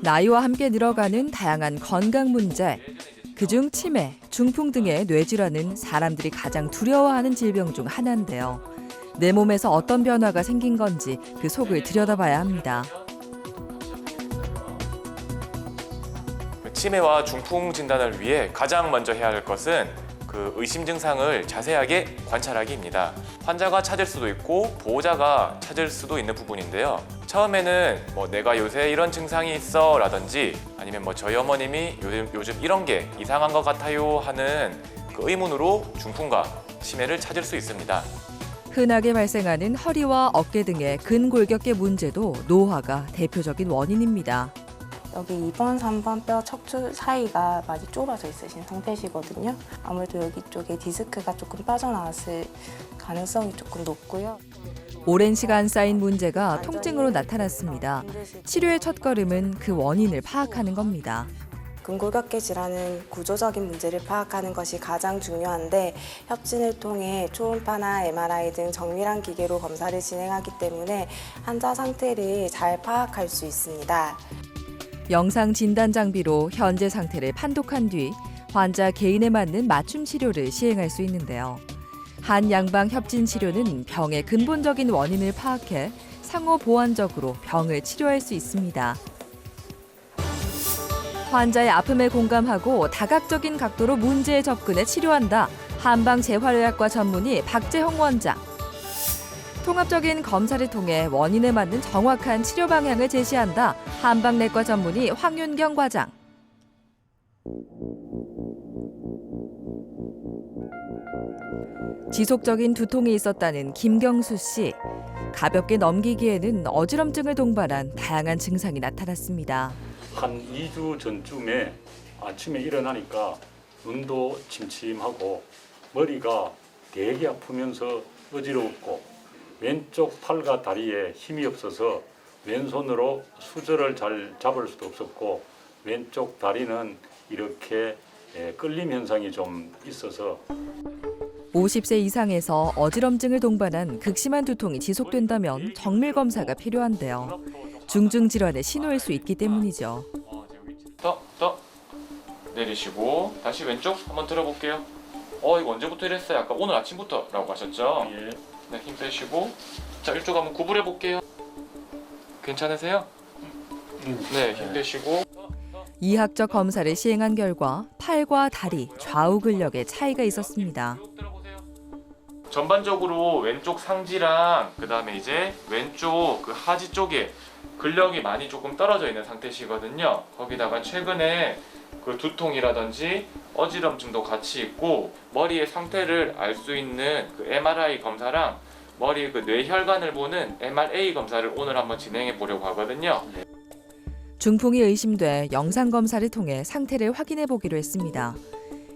나이와 함께 늘어가는 다양한 건강 문제, 그중 치매, 중풍 등의 뇌질환은 사람들이 가장 두려워하는 질병 중 하나인데요. 내 몸에서 어떤 변화가 생긴 건지 그 속을 들여다봐야 합니다. 치매와 중풍 진단을 위해 가장 먼저 해야 할 것은 그 의심 증상을 자세하게 관찰하기입니다. 환자가 찾을 수도 있고 보호자가 찾을 수도 있는 부분인데요. 처음에는 내가 요새 이런 증상이 있어 라든지 아니면 저희 어머님이 요즘 이런 게 이상한 것 같아요 하는 그 의문으로 중풍과 치매를 찾을 수 있습니다. 흔하게 발생하는 허리와 어깨 등의 근골격계 문제도 노화가 대표적인 원인입니다. 여기 2번, 3번 뼈 척추 사이가 많이 좁아져 있으신 상태시거든요. 아무래도 여기 쪽에 디스크가 조금 빠져나왔을 가능성이 조금 높고요. 오랜 시간 쌓인 문제가 통증으로 나타났습니다. 치료의 첫걸음은 그 원인을 파악하는 겁니다. 근골격계 질환은 구조적인 문제를 파악하는 것이 가장 중요한데 협진을 통해 초음파나 MRI 등 정밀한 기계로 검사를 진행하기 때문에 환자 상태를 잘 파악할 수 있습니다. 영상 진단 장비로 현재 상태를 판독한 뒤 환자 개인에 맞는 맞춤 치료를 시행할 수 있는데요. 한 양방 협진 치료는 병의 근본적인 원인을 파악해 상호 보완적으로 병을 치료할 수 있습니다. 환자의 아픔에 공감하고 다각적인 각도로 문제에 접근해 치료한다. 한방재활의학과 전문의 박재홍 원장. 통합적인 검사를 통해 원인에 맞는 정확한 치료 방향을 제시한다. 한방내과 전문의 황윤경 과장. 지속적인 두통이 있었다는 김경수 씨. 가볍게 넘기기에는 어지럼증을 동반한 다양한 증상이 나타났습니다. 한 2주 전쯤에 아침에 일어나니까 눈도 침침하고 머리가 되게 아프면서 어지러웠고 왼쪽 팔과 다리에 힘이 없어서 왼손으로 수저를 잘 잡을 수도 없었고 왼쪽 다리는 이렇게 끌림 현상이 좀 있어서 50세 이상에서 어지럼증을 동반한 극심한 두통이 지속된다면 정밀 검사가 필요한데요. 중증 질환의 신호일 수 있기 때문이죠. 더 내리시고 다시 왼쪽 한번 들어볼게요. 이거 언제부터 이랬어요? 아까 오늘 아침부터라고 하셨죠? 예. 네, 힘 빼시고 자 이쪽 한번 구부려 볼게요. 괜찮으세요? 네, 힘 빼시고 이학적 검사를 시행한 결과 팔과 다리, 좌우 근력에 차이가 있었습니다. 전반적으로 왼쪽 상지랑 그다음에 이제 왼쪽 그 하지 쪽에 근력이 많이 조금 떨어져 있는 상태시거든요. 거기다가 최근에 그 두통이라든지 어지럼증도 같이 있고 머리의 상태를 알 수 있는 그 MRI 검사랑 머리 그 뇌혈관을 보는 MRA 검사를 오늘 한번 진행해 보려고 하거든요. 중풍이 의심돼 영상 검사를 통해 상태를 확인해 보기로 했습니다.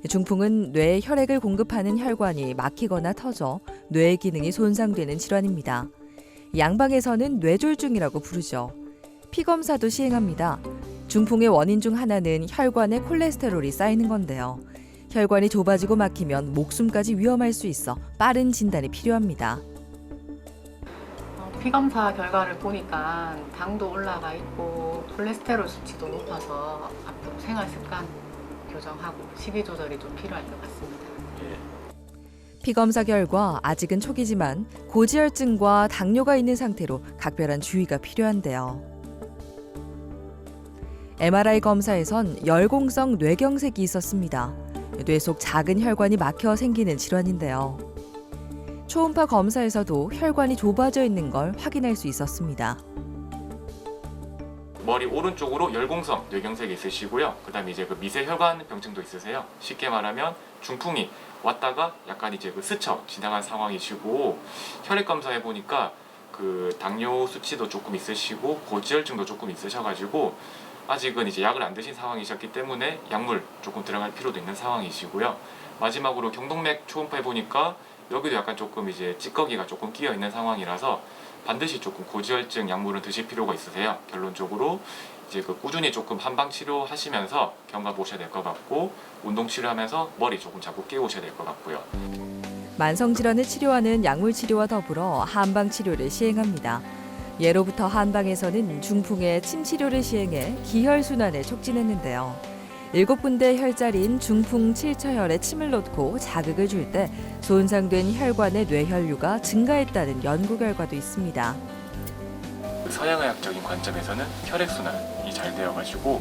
중풍은 뇌에 혈액을 공급하는 혈관이 막히거나 터져 뇌의 기능이 손상되는 질환입니다. 양방에서는 뇌졸중이라고 부르죠. 피 검사도 시행합니다. 중풍의 원인 중 하나는 혈관에 콜레스테롤이 쌓이는 건데요. 혈관이 좁아지고 막히면 목숨까지 위험할 수 있어 빠른 진단이 필요합니다. 피검사 결과를 보니까 당도 올라가 있고 콜레스테롤 수치도 높아서 앞으로 생활 습관 교정하고 식이 조절이 좀 필요할 것 같습니다. 피 검사 결과 아직은 초기지만 고지혈증과 당뇨가 있는 상태로 각별한 주의가 필요한데요. MRI 검사에선 열공성 뇌경색이 있었습니다. 뇌 속 작은 혈관이 막혀 생기는 질환인데요. 초음파 검사에서도 혈관이 좁아져 있는 걸 확인할 수 있었습니다. 머리 오른쪽으로 열공성 뇌경색이 있으시고요. 그다음에 이제 그 미세혈관 병증도 있으세요. 쉽게 말하면 중풍이 왔다가 약간 이제 그 스쳐 지나간 상황이시고 혈액 검사해 보니까 그 당뇨 수치도 조금 있으시고 고지혈증도 조금 있으셔가지고 아직은 이제 약을 안 드신 상황이셨기 때문에 약물 조금 들어갈 필요도 있는 상황이시고요. 마지막으로 경동맥 초음파해 보니까 여기도 약간 조금 이제 찌꺼기가 조금 끼어 있는 상황이라서 반드시 조금 고지혈증 약물을 드실 필요가 있으세요. 결론적으로 이제 그 꾸준히 조금 한방 치료하시면서 경과 보셔야 될 것 같고 운동 치료하면서 머리 조금 자꾸 깨우셔야 될 것 같고요. 만성 질환을 치료하는 약물 치료와 더불어 한방 치료를 시행합니다. 예로부터 한방에서는 중풍의 침 치료를 시행해 기혈 순환을 촉진했는데요. 7군데 혈자리인 중풍 7처혈에 침을 놓고 자극을 줄 때 손상된 혈관의 뇌혈류가 증가했다는 연구 결과도 있습니다. 서양의학적인 관점에서는 혈액순환이 잘 되어가지고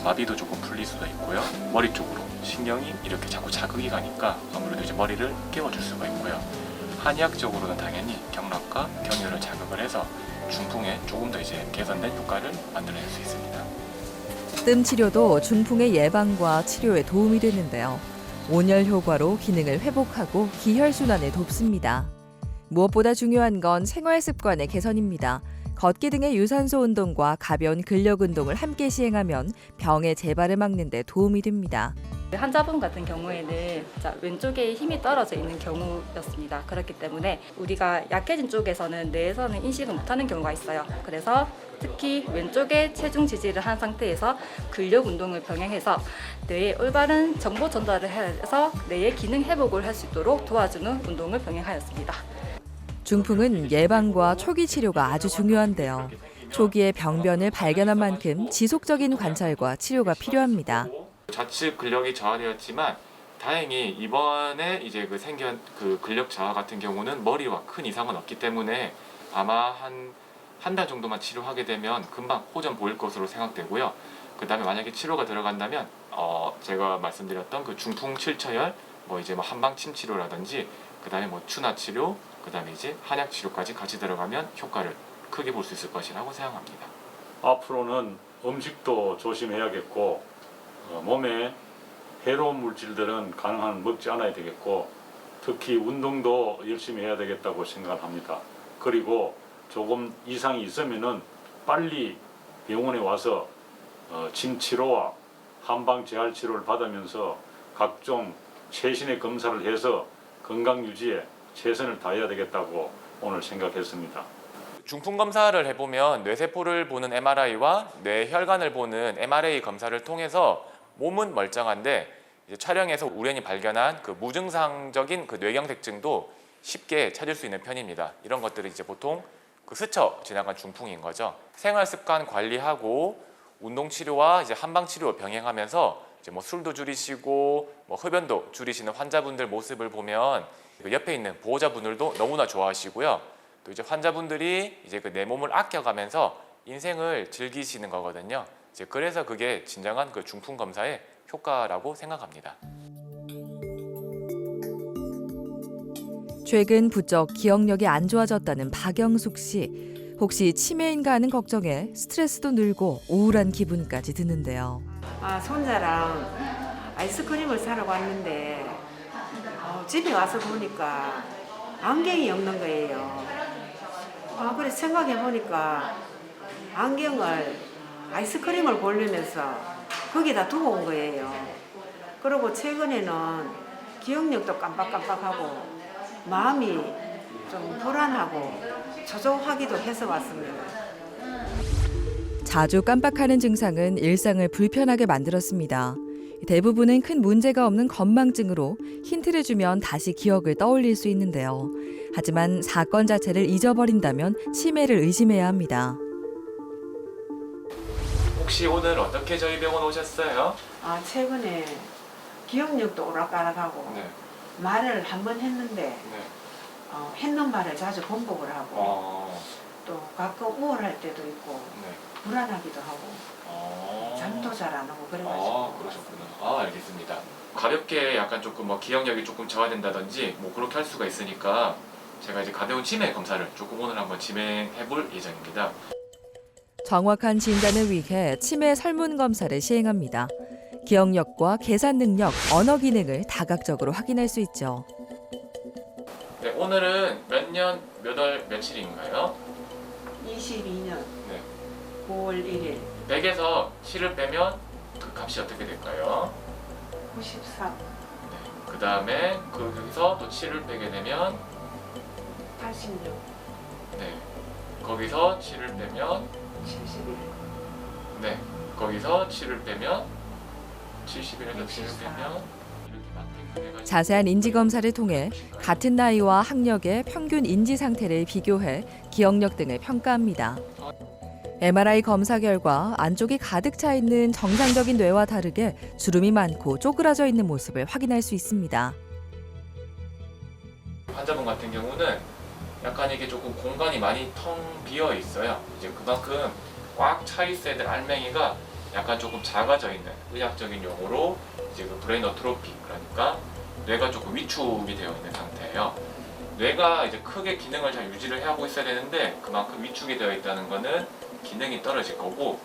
마비도 조금 풀릴 수도 있고요. 머리 쪽으로 신경이 이렇게 자꾸 자극이 가니까 아무래도 이제 머리를 깨워줄 수가 있고요. 한의학적으로는 당연히 경락과 경혈을 자극을 해서 중풍에 조금 더 이제 개선된 효과를 만들어낼 수 있습니다. 뜸 치료도 중풍의 예방과 치료에 도움이 되는데요. 온열 효과로 기능을 회복하고 기혈 순환을 돕습니다. 무엇보다 중요한 건 생활 습관의 개선입니다. 걷기 등의 유산소 운동과 가벼운 근력 운동을 함께 시행하면 병의 재발을 막는 데 도움이 됩니다. 환자분 같은 경우에는 왼쪽에 힘이 떨어져 있는 경우였습니다. 그렇기 때문에 우리가 약해진 쪽에서는 뇌에서는 인식을 못하는 경우가 있어요. 그래서 특히 왼쪽에 체중 지지를 한 상태에서 근력 운동을 병행해서 뇌에 올바른 정보 전달을 해서 뇌의 기능 회복을 할 수 있도록 도와주는 운동을 병행하였습니다. 중풍은 예방과 초기 치료가 아주 중요한데요. 초기에 병변을 발견한 만큼 지속적인 관찰과 치료가 필요합니다. 좌측 근력이 저하되었지만 다행히 이번에 이제 생긴 근력 저하 같은 경우는 머리와 큰 이상은 없기 때문에 아마 한 달 정도만 치료하게 되면 금방 호전 보일 것으로 생각되고요. 그 다음에 만약에 치료가 들어간다면 제가 말씀드렸던 그 중풍 7처혈 이제 한방 침 치료라든지 그 다음에 추나 치료 그 다음에 이제 한약 치료까지 같이 들어가면 효과를 크게 볼 수 있을 것이라고 생각합니다. 앞으로는 음식도 조심해야겠고 몸에 해로운 물질들은 가능한 먹지 않아야 되겠고 특히 운동도 열심히 해야 되겠다고 생각합니다. 그리고 조금 이상이 있으면은 빨리 병원에 와서 침 치료와 한방 재활 치료를 받으면서 각종 최신의 검사를 해서 건강 유지에 최선을 다해야 되겠다고 오늘 생각했습니다. 중풍 검사를 해보면 뇌세포를 보는 MRI와 뇌혈관을 보는 MRA 검사를 통해서 몸은 멀쩡한데 이제 촬영에서 우연히 발견한 그 무증상적인 그 뇌경색증도 쉽게 찾을 수 있는 편입니다. 이런 것들이 이제 보통 그 스쳐 지나간 중풍인 거죠. 생활 습관 관리하고 운동 치료와 이제 한방 치료 병행하면서 이제 술도 줄이시고 흡연도 줄이시는 환자분들 모습을 보면 그 옆에 있는 보호자분들도 너무나 좋아하시고요. 또 이제 환자분들이 이제 내 몸을 아껴가면서 인생을 즐기시는 거거든요. 이제 그래서 그게 진정한 그 중풍 검사의 효과라고 생각합니다. 최근 부쩍 기억력이 안 좋아졌다는 박영숙 씨. 혹시 치매인가 하는 걱정에 스트레스도 늘고 우울한 기분까지 드는데요. 손자랑 아이스크림을 사러 갔는데 집에 와서 보니까 안경이 없는 거예요. 그래 생각해 보니까 안경을 아이스크림을 고르면서 거기다 두고 온 거예요. 그리고 최근에는 기억력도 깜빡깜빡하고 마음이 좀 불안하고 초조하기도 해서 왔습니다. 자주 깜빡하는 증상은 일상을 불편하게 만들었습니다. 대부분은 큰 문제가 없는 건망증으로 힌트를 주면 다시 기억을 떠올릴 수 있는데요. 하지만 사건 자체를 잊어버린다면 치매를 의심해야 합니다. 혹시 오늘 어떻게 저희 병원 오셨어요? 최근에 기억력도 오락가락하고 네. 말을 한 번 했는데 네. 했는 말을 자주 번복을 하고 또 가끔 우울할 때도 있고 네. 불안하기도 하고 잠도 잘 안 오고 그래가지고 그러셨구나. 알겠습니다. 가볍게 약간 조금 기억력이 조금 저하된다든지 그렇게 할 수가 있으니까 제가 이제 가벼운 치매 검사를 조금 오늘 한번 진행해 볼 예정입니다. 정확한 진단을 위해 치매 설문 검사를 시행합니다. 기억력과 계산 능력, 언어 기능을 다각적으로 확인할 수 있죠. 네, 오늘은 몇 년, 몇 월, 며칠인가요? 22년 네. 9월 1일 100에서 7을 빼면 그 값이 어떻게 될까요? 93 그 다음에 거기서 또 7을 빼게 되면 86 네. 거기서 7을 빼면 71 네. 거기서 7을 빼면 71에서 7을 64. 빼면 이렇게 자세한 인지 검사를 통해 같은 나이와 학력의 평균 인지 상태를 비교해 기억력 등을 평가합니다. MRI 검사 결과 안쪽이 가득 차 있는 정상적인 뇌와 다르게 주름이 많고 쪼그라져 있는 모습을 확인할 수 있습니다. 환자분 같은 경우는 약간 이게 조금 공간이 많이 텅 비어 있어요. 이제 그만큼 꽉 차 있어야 될 알맹이가 약간 조금 작아져 있는, 의학적인 용어로 이제 그 브레인 어트로피, 그러니까 뇌가 조금 위축이 되어 있는 상태예요. 뇌가 이제 크게 기능을 잘 유지를 하고 있어야 되는데 그만큼 위축이 되어 있다는 거는 기능이 떨어질 거고,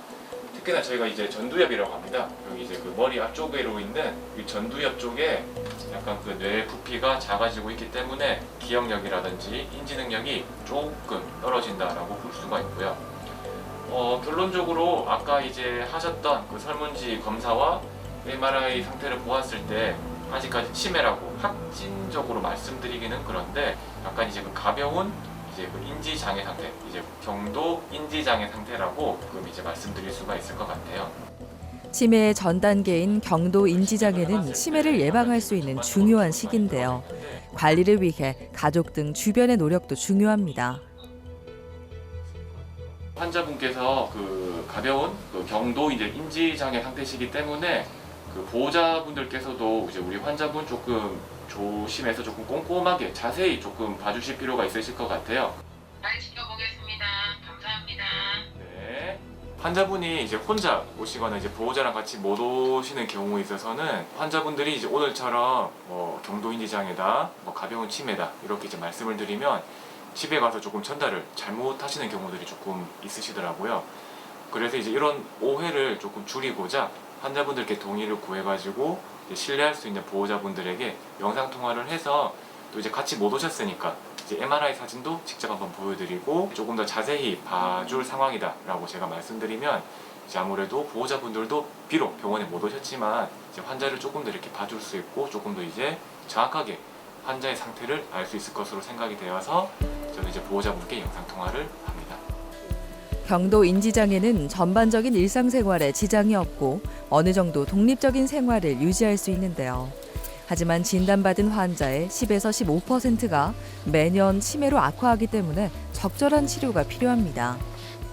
특히나 저희가 이제 전두엽이라고 합니다. 여기 이제 그 머리 앞쪽으로 있는 이 전두엽 쪽에 약간 그 뇌 부피가 작아지고 있기 때문에 기억력이라든지 인지 능력이 조금 떨어진다라고 볼 수가 있고요. 결론적으로 아까 이제 하셨던 그 설문지 검사와 MRI 상태를 보았을 때 아직까지 치매라고 확진적으로 말씀드리기는 그런데 약간 이제 그 가벼운 이제 그 인지 장애 상태, 이제 경도 인지 장애 상태라고 그럼 이제 말씀드릴 수가 있을 것 같아요. 치매의 전 단계인 경도 인지 장애는 치매를 예방할 수 있는 중요한 시기인데요. 관리를 위해 가족 등 주변의 노력도 중요합니다. 환자분께서 그 가벼운 그 경도 이제 인지 장애 상태시기 때문에 그 보호자분들께서도 이제 우리 환자분 조금 조심해서 조금 꼼꼼하게 자세히 조금 봐주실 필요가 있으실 것 같아요. 잘 지켜보겠습니다. 감사합니다. 네. 환자분이 이제 혼자 오시거나 이제 보호자랑 같이 못 오시는 경우에 있어서는 환자분들이 이제 오늘처럼 뭐 경도 인지 장애다, 뭐 가벼운 치매다 이렇게 이제 말씀을 드리면 집에 가서 조금 전달을 잘못하시는 경우들이 조금 있으시더라고요. 그래서 이제 이런 오해를 조금 줄이고자 환자분들께 동의를 구해가지고 이제 신뢰할 수 있는 보호자분들에게 영상 통화를 해서 또 이제 같이 못 오셨으니까 이제 MRI 사진도 직접 한번 보여드리고 조금 더 자세히 봐줄 상황이다라고 제가 말씀드리면 이제 아무래도 보호자분들도 비록 병원에 못 오셨지만 이제 환자를 조금 더 이렇게 봐줄 수 있고 조금 더 이제 정확하게 환자의 상태를 알 수 있을 것으로 생각이 되어서 저는 이제 보호자분께 영상 통화를 합니다. 경도 인지 장애는 전반적인 일상생활에 지장이 없고 어느 정도 독립적인 생활을 유지할 수 있는데요. 하지만 진단받은 환자의 10에서 15%가 매년 치매로 악화하기 때문에 적절한 치료가 필요합니다.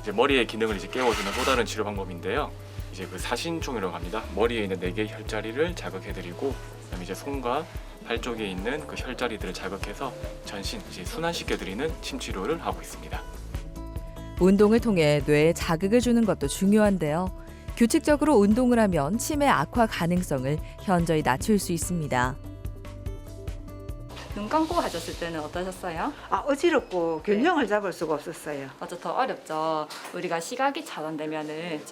이제 머리의 기능을 이제 깨워주는 또 다른 치료 방법인데요. 이제 그 사신총이라고 합니다. 머리에 있는 4개의 혈자리를 자극해드리고 그다음에 이제 손과 발 쪽에 있는 그 혈자리들을 자극해서 전신 이제 순환시켜드리는 침 치료를 하고 있습니다. 운동을 통해 뇌에 자극을 주는 것도 중요한데요. 규칙적으로 운동을 하면 치매 악화 가능성을 현저히 낮출 수 있습니다. 눈 감고 하셨을 때는 어떠셨어요? 어지럽고 균형을 잡을 수가 없었어요. 맞아, 더 어렵죠. 우리가 시각이 차단되면은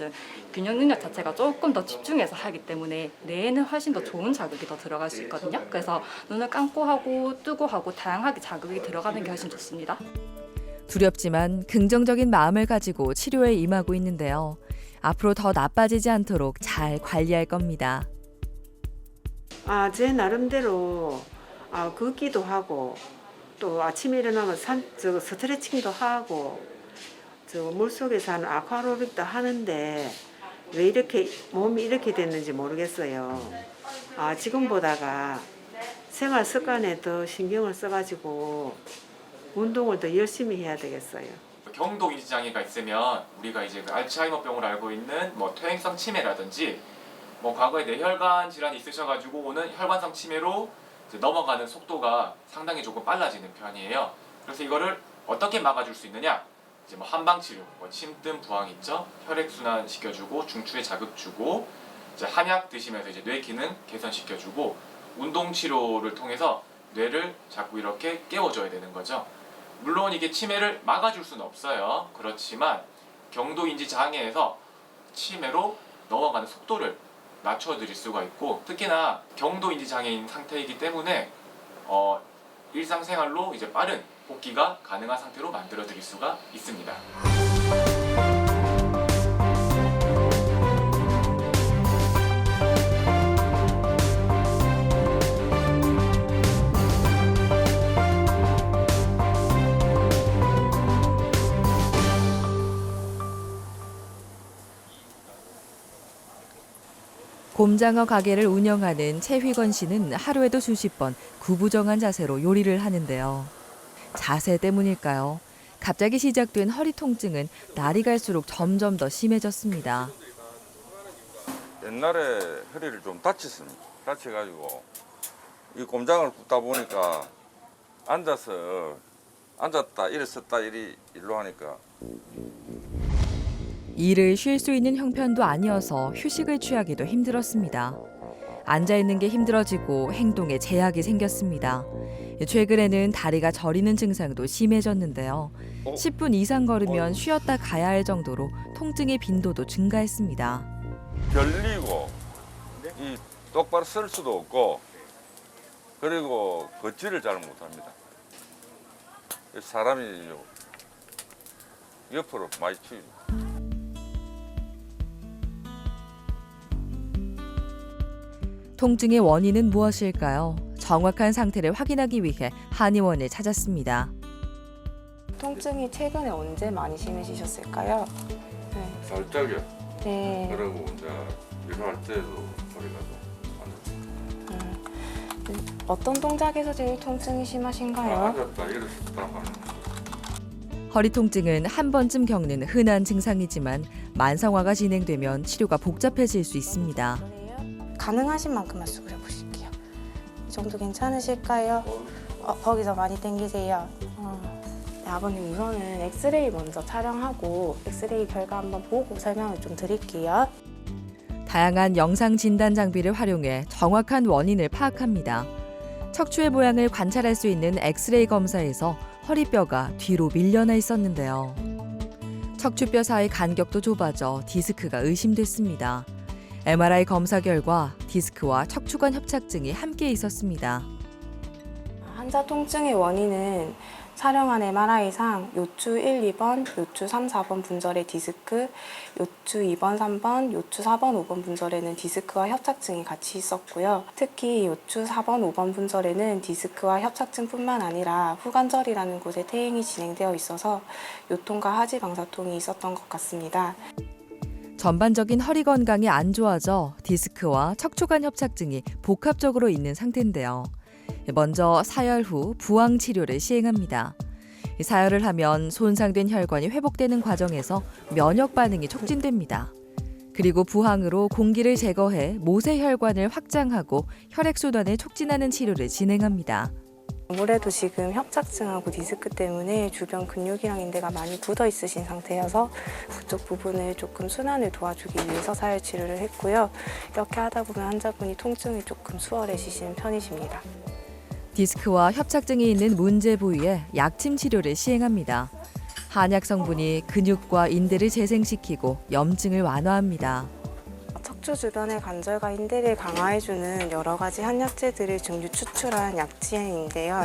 균형 능력 자체가 조금 더 집중해서 하기 때문에 뇌에는 훨씬 더 좋은 자극이 더 들어갈 수 있거든요. 그래서 눈을 감고 하고 뜨고 하고 다양하게 자극이 들어가는 게 훨씬 좋습니다. 두렵지만 긍정적인 마음을 가지고 치료에 임하고 있는데요. 앞으로 더 나빠지지 않도록 잘 관리할 겁니다. 제 나름대로 걷기도 하고 또 아침에 일어나면 스트레칭도 하고 물속에서 하는 아쿠아로빅도 하는데 왜 이렇게 몸이 이렇게 됐는지 모르겠어요. 지금 보다가 생활 습관에 더 신경을 써가지고 운동을 더 열심히 해야 되겠어요. 경도 인지 장애가 있으면 우리가 이제 그 알츠하이머병으로 알고 있는 뭐 퇴행성 치매라든지 뭐 과거에 뇌혈관 질환이 있으셔가지고 오는 혈관성 치매로 이제 넘어가는 속도가 상당히 조금 빨라지는 편이에요. 그래서 이거를 어떻게 막아줄 수 있느냐? 이제 뭐 한방 치료, 뭐 침뜸 부항 있죠. 혈액 순환 시켜주고 중추에 자극 주고 이제 한약 드시면서 이제 뇌 기능 개선 시켜주고 운동 치료를 통해서 뇌를 자꾸 이렇게 깨워줘야 되는 거죠. 물론 이게 치매를 막아줄 수는 없어요. 그렇지만 경도 인지 장애에서 치매로 넘어가는 속도를 낮춰드릴 수가 있고 특히나 경도 인지 장애인 상태이기 때문에 일상생활로 이제 빠른 복귀가 가능한 상태로 만들어드릴 수가 있습니다. 곰장어 가게를 운영하는 최휘건 씨는 하루에도 수십 번 구부정한 자세로 요리를 하는데요. 자세 때문일까요? 갑자기 시작된 허리 통증은 날이 갈수록 점점 더 심해졌습니다. 옛날에 허리를 좀 다쳤습니다. 다쳐가지고 이 곰장을 굽다 보니까 앉았다 일어섰다 일로 하니까 일을 쉴 수 있는 형편도 아니어서 휴식을 취하기도 힘들었습니다. 앉아있는 게 힘들어지고 행동에 제약이 생겼습니다. 최근에는 다리가 저리는 증상도 심해졌는데요. 10분 이상 걸으면 쉬었다 가야 할 정도로 통증의 빈도도 증가했습니다. 결리고 이 똑바로 설 수도 없고 그리고 걷지를 잘 못합니다. 사람이 옆으로 많이 치입니다. 통증의 원인은 무엇일까요? 정확한 상태를 확인하기 위해 한의원을 찾았습니다. 통증이 최근에 언제 많이 심해지셨을까요? 네. 살짝이요. 네. 그리고 이제 일할 때도 허리가 어떤 동작에서 제일 통증이 심하신가요? 앉았다 일어섰다 하는. 허리 통증은 한 번쯤 겪는 흔한 증상이지만 만성화가 진행되면 치료가 복잡해질 수 있습니다. 가능하신 만큼만 수그려 보실게요. 이 정도 괜찮으실까요? 거기서 많이 당기세요. 네, 아버님 우선은 엑스레이 먼저 촬영하고 엑스레이 결과 한번 보고 설명을 좀 드릴게요. 다양한 영상 진단 장비를 활용해 정확한 원인을 파악합니다. 척추의 모양을 관찰할 수 있는 엑스레이 검사에서 허리뼈가 뒤로 밀려나 있었는데요. 척추뼈 사이 간격도 좁아져 디스크가 의심됐습니다. MRI 검사 결과 디스크와 척추관 협착증이 함께 있었습니다. 환자 통증의 원인은 촬영한 MRI상 요추 1, 2번, 요추 3, 4번 분절의 디스크, 요추 2번, 3번, 요추 4번, 5번 분절에는 디스크와 협착증이 같이 있었고요. 특히 요추 4번, 5번 분절에는 디스크와 협착증뿐만 아니라 후관절이라는 곳에 퇴행이 진행되어 있어서 요통과 하지 방사통이 있었던 것 같습니다. 전반적인 허리 건강이 안 좋아져 디스크와 척추관 협착증이 복합적으로 있는 상태인데요. 먼저 사열 후 부항 치료를 시행합니다. 사열을 하면 손상된 혈관이 회복되는 과정에서 면역 반응이 촉진됩니다. 그리고 부항으로 공기를 제거해 모세 혈관을 확장하고 혈액 순환을 촉진하는 치료를 진행합니다. 아무래도 지금 협착증하고 디스크 때문에 주변 근육이랑 인대가 많이 굳어 있으신 상태여서 그쪽 부분을 조금 순환을 도와주기 위해서 사열 치료를 했고요. 이렇게 하다 보면 환자분이 통증이 조금 수월해지시는 편이십니다. 디스크와 협착증이 있는 문제 부위에 약침 치료를 시행합니다. 한약 성분이 근육과 인대를 재생시키고 염증을 완화합니다. 척추 주변의 관절과 인대를 강화해주는 여러 가지 한약재들을 증류 추출한 약치인데요.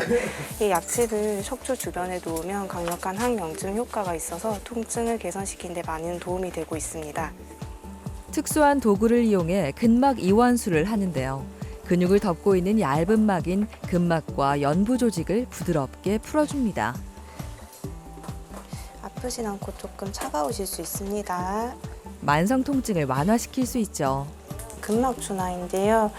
이 약치를 척추 주변에 놓으면 강력한 항염증 효과가 있어서 통증을 개선시키는 데 많은 도움이 되고 있습니다. 특수한 도구를 이용해 근막 이완수를 하는데요. 근육을 덮고 있는 얇은 막인 근막과 연부 조직을 부드럽게 풀어줍니다. 아프진 않고 조금 차가우실 수 있습니다. 만성 통증을 완화시킬 수 있죠. 근막 준화인데요.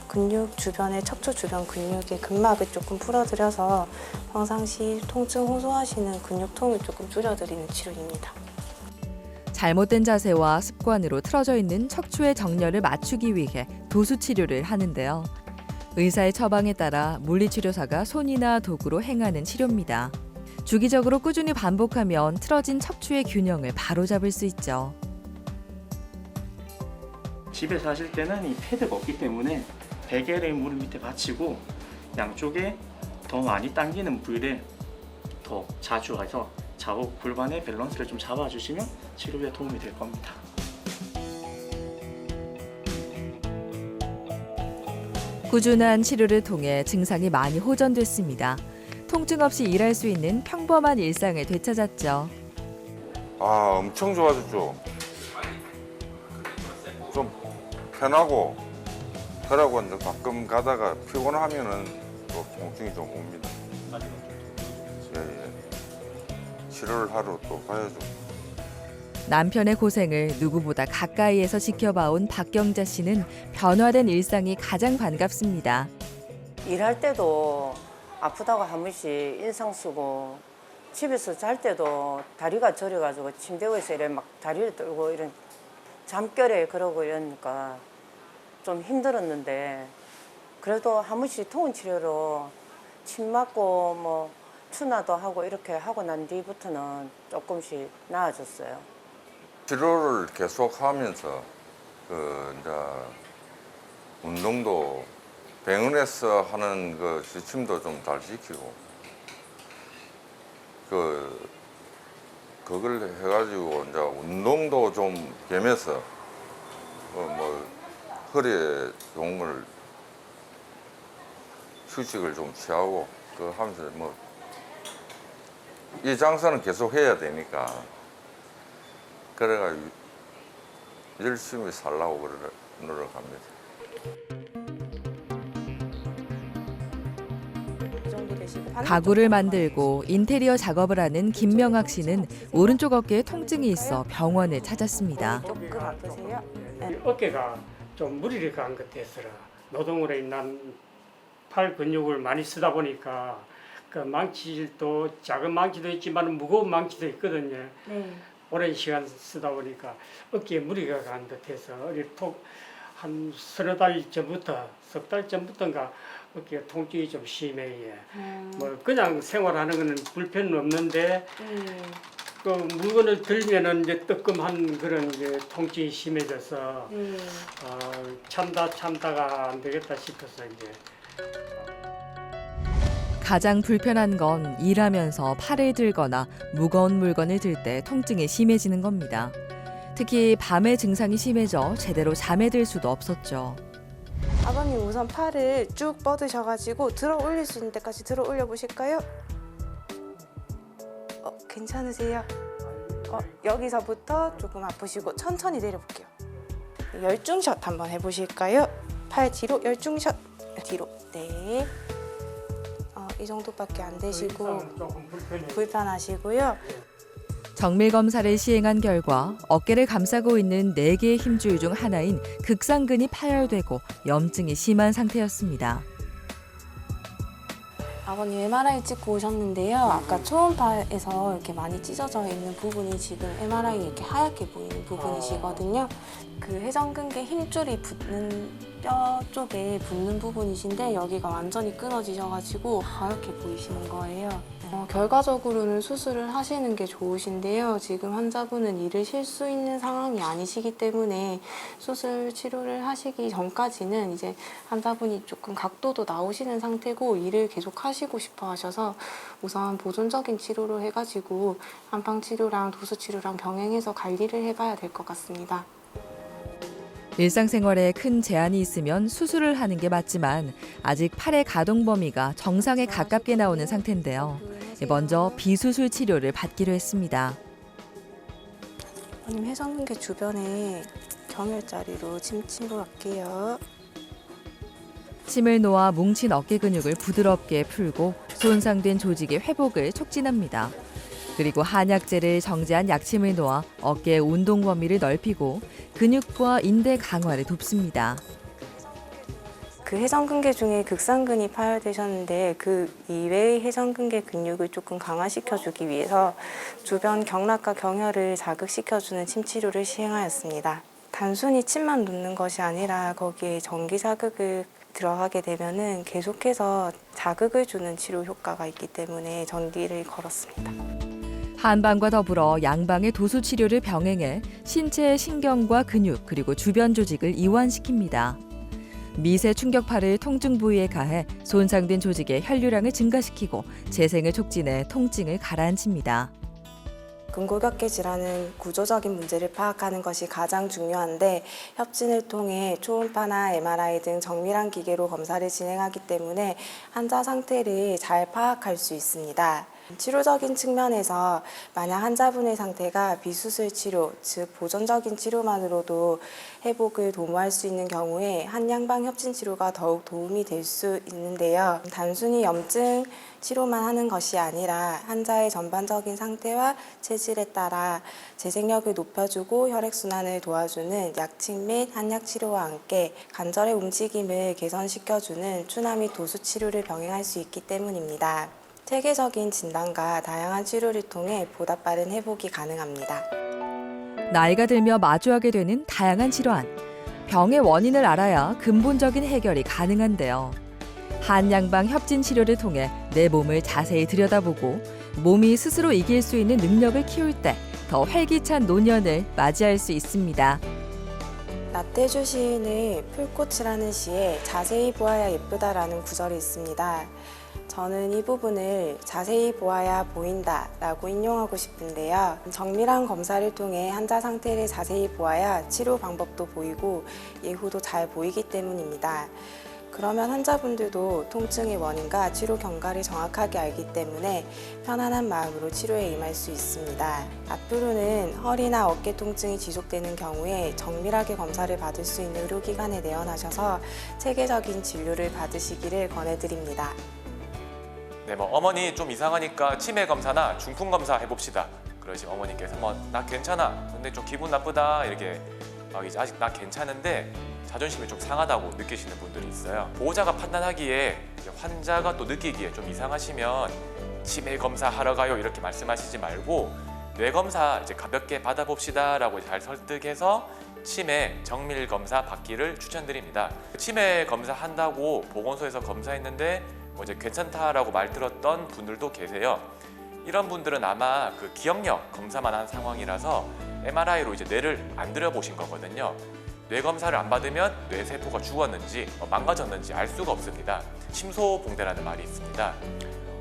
근육 주변의 척추 주변 근육의 근막을 조금 풀어드려서 평상시 통증 호소하시는 근육통을 조금 줄여드리는 치료입니다. 잘못된 자세와 습관으로 틀어져 있는 척추의 정렬을 맞추기 위해 도수 치료를 하는데요. 의사의 처방에 따라 물리치료사가 손이나 도구로 행하는 치료입니다. 주기적으로 꾸준히 반복하면 틀어진 척추의 균형을 바로잡을 수 있죠. 집에서 하실 때는 이 패드가 없기 때문에 베개를 무릎 밑에 받치고 양쪽에 더 많이 당기는 부위를 더 자주 해서 좌우 골반의 밸런스를 좀 잡아주시면 치료에 도움이 될 겁니다. 꾸준한 치료를 통해 증상이 많이 호전됐습니다. 통증 없이 일할 수 있는 평범한 일상을 되찾았죠. 아, 엄청 좋아졌죠. 좀 편하고 그러고 이제 가끔 가다가 피곤하면은 또 통증이 좀 옵니다. 예. 치료를 하러 또 가야죠. 남편의 고생을 누구보다 가까이에서 지켜봐온 박경자 씨는 변화된 일상이 가장 반갑습니다. 일할 때도 아프다고 한 번씩 인상 쓰고 집에서 잘 때도 다리가 저려가지고 침대 위에서 이래 막 다리를 떨고 이런 잠결에 그러고 이러니까 좀 힘들었는데 그래도 한 번씩 통원 치료로 침 맞고 뭐 추나도 하고 이렇게 하고 난 뒤부터는 조금씩 나아졌어요. 치료를 계속 하면서 이제 운동도 병원에서 하는 그 시침도 좀 잘 지키고 그걸 해가지고 이제 운동도 좀 겸해서 뭐 허리에 좋은 걸 휴식을 좀 취하고 그 하면서 뭐 이 장사는 계속 해야 되니까 그래가지고 열심히 살라고 노력합니다. 가구를 만들고 인테리어 작업을 하는 김명학 씨는 오른쪽 어깨에 통증이 있어 병원을 찾았습니다. 조금 아프세요? 네. 어깨가 좀 무리를 간 것 같아서 노동으로 인한 팔 근육을 많이 쓰다 보니까 그 망치도 작은 망치도 있지만 무거운 망치도 있거든요. 네. 오랜 시간 쓰다 보니까 어깨에 무리가 간 듯해서 한 서너 달 전부터 석 달 전부터인가 어깨 통증이 좀 심해요. 뭐 그냥 생활하는 거는 불편은 없는데 그 물건을 들면은 이제 뜨끔한 그런 이제 통증이 심해져서 참다가 안 되겠다 싶어서 이제. 가장 불편한 건 일하면서 팔을 들거나 무거운 물건을 들 때 통증이 심해지는 겁니다. 특히 밤에 증상이 심해져 제대로 잠에 들 수도 없었죠. 아버님 우선 팔을 쭉 뻗으셔가지고 들어 올릴 수 있는 데까지 들어 올려 보실까요? 괜찮으세요? 여기서부터 조금 아프시고 천천히 내려볼게요. 열중샷 한번 해보실까요? 팔 뒤로 열중샷 뒤로. 네. 이 정도밖에 안 되시고 불편하시고요. 정밀 검사를 시행한 결과 어깨를 감싸고 있는 4개의 힘줄 중 하나인 극상근이 파열되고 염증이 심한 상태였습니다. 아버님 MRI 찍고 오셨는데요. 아까 초음파에서 이렇게 많이 찢어져 있는 부분이 지금 MRI에 이렇게 하얗게 보이는 부분이시거든요. 그 회전근개 힘줄이 붙는 뼈 쪽에 붙는 부분이신데 여기가 완전히 끊어지셔가지고 하얗게 보이시는 거예요. 결과적으로는 수술을 하시는 게 좋으신데요. 지금 환자분은 일을 쉴 수 있는 상황이 아니시기 때문에 수술 치료를 하시기 전까지는 이제 환자분이 조금 각도도 나오시는 상태고 일을 계속 하시고 싶어 하셔서 우선 보존적인 치료를 해가지고 안방 치료랑 도수 치료랑 병행해서 관리를 해봐야 될 것 같습니다. 일상생활에 큰 제한이 있으면 수술을 하는 게 맞지만 아직 팔의 가동 범위가 정상에 가깝게 나오는 상태인데요. 먼저 비수술 치료를 받기로 했습니다. 아버님 회전근개 주변에 경혈자리로 침 치고 갈게요. 침을 놓아 뭉친 어깨 근육을 부드럽게 풀고 손상된 조직의 회복을 촉진합니다. 그리고 한약재를 정제한 약침을 놓아 어깨의 운동 범위를 넓히고 근육과 인대 강화를 돕습니다. 그 회전근개 중에 극상근이 파열되셨는데 그 이외의 회전근개 근육을 조금 강화시켜주기 위해서 주변 경락과 경혈을 자극시켜주는 침치료를 시행하였습니다. 단순히 침만 놓는 것이 아니라 거기에 전기 자극을 들어가게 되면은 계속해서 자극을 주는 치료 효과가 있기 때문에 전기를 걸었습니다. 한방과 더불어 양방의 도수 치료를 병행해 신체의 신경과 근육 그리고 주변 조직을 이완시킵니다. 미세 충격파를 통증 부위에 가해 손상된 조직의 혈류량을 증가시키고 재생을 촉진해 통증을 가라앉힙니다. 근골격계 질환은 구조적인 문제를 파악하는 것이 가장 중요한데 협진을 통해 초음파나 MRI 등 정밀한 기계로 검사를 진행하기 때문에 환자 상태를 잘 파악할 수 있습니다. 치료적인 측면에서 만약 환자분의 상태가 비수술 치료, 즉 보존적인 치료만으로도 회복을 도모할 수 있는 경우에 한양방 협진 치료가 더욱 도움이 될 수 있는데요. 단순히 염증 치료만 하는 것이 아니라 환자의 전반적인 상태와 체질에 따라 재생력을 높여주고 혈액순환을 도와주는 약침 및 한약 치료와 함께 관절의 움직임을 개선시켜주는 추나 및 도수 치료를 병행할 수 있기 때문입니다. 체계적인 진단과 다양한 치료를 통해 보다 빠른 회복이 가능합니다. 나이가 들며 마주하게 되는 다양한 질환. 병의 원인을 알아야 근본적인 해결이 가능한데요. 한양방 협진 치료를 통해 내 몸을 자세히 들여다보고 몸이 스스로 이길 수 있는 능력을 키울 때 더 활기찬 노년을 맞이할 수 있습니다. 나태주 시인의 풀꽃이라는 시에 자세히 보아야 예쁘다라는 구절이 있습니다. 저는 이 부분을 자세히 보아야 보인다 라고 인용하고 싶은데요. 정밀한 검사를 통해 환자 상태를 자세히 보아야 치료 방법도 보이고 예후도 잘 보이기 때문입니다. 그러면 환자분들도 통증의 원인과 치료 경과를 정확하게 알기 때문에 편안한 마음으로 치료에 임할 수 있습니다. 앞으로는 허리나 어깨 통증이 지속되는 경우에 정밀하게 검사를 받을 수 있는 의료기관에 내원하셔서 체계적인 진료를 받으시기를 권해드립니다. 네, 어머니 좀 이상하니까 치매 검사나 중풍 검사 해봅시다. 그러시 어머니께서 나 괜찮아. 근데 좀 기분 나쁘다. 이렇게 이제 아직 나 괜찮은데 자존심이 좀 상하다고 느끼시는 분들이 있어요. 보호자가 판단하기에 환자가 또 느끼기에 좀 이상하시면 치매 검사 하러 가요 이렇게 말씀하시지 말고 뇌 검사 이제 가볍게 받아봅시다라고 잘 설득해서 치매 정밀 검사 받기를 추천드립니다. 치매 검사 한다고 보건소에서 검사했는데 이제 괜찮다라고 말 들었던 분들도 계세요. 이런 분들은 아마 그 기억력 검사만 한 상황이라서 MRI로 이제 뇌를 안 들여보신 거거든요. 뇌 검사를 안 받으면 뇌 세포가 죽었는지 망가졌는지 알 수가 없습니다. 심소봉대라는 말이 있습니다.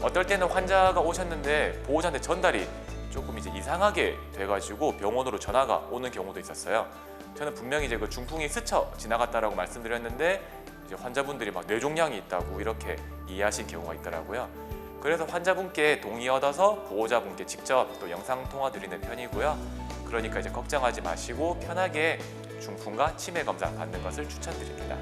어떨 때는 환자가 오셨는데 보호자한테 전달이 조금 이제 이상하게 돼가지고 병원으로 전화가 오는 경우도 있었어요. 저는 분명히 이제 그 중풍이 스쳐 지나갔다라고 말씀드렸는데 이제 환자분들이 뇌종양이 있다고 이렇게 이해하신 경우가 있더라고요. 그래서 환자분께 동의 얻어서 보호자분께 직접 또 영상 통화 드리는 편이고요. 그러니까 이제 걱정하지 마시고 편하게 중풍과 치매 검사 받는 것을 추천드립니다.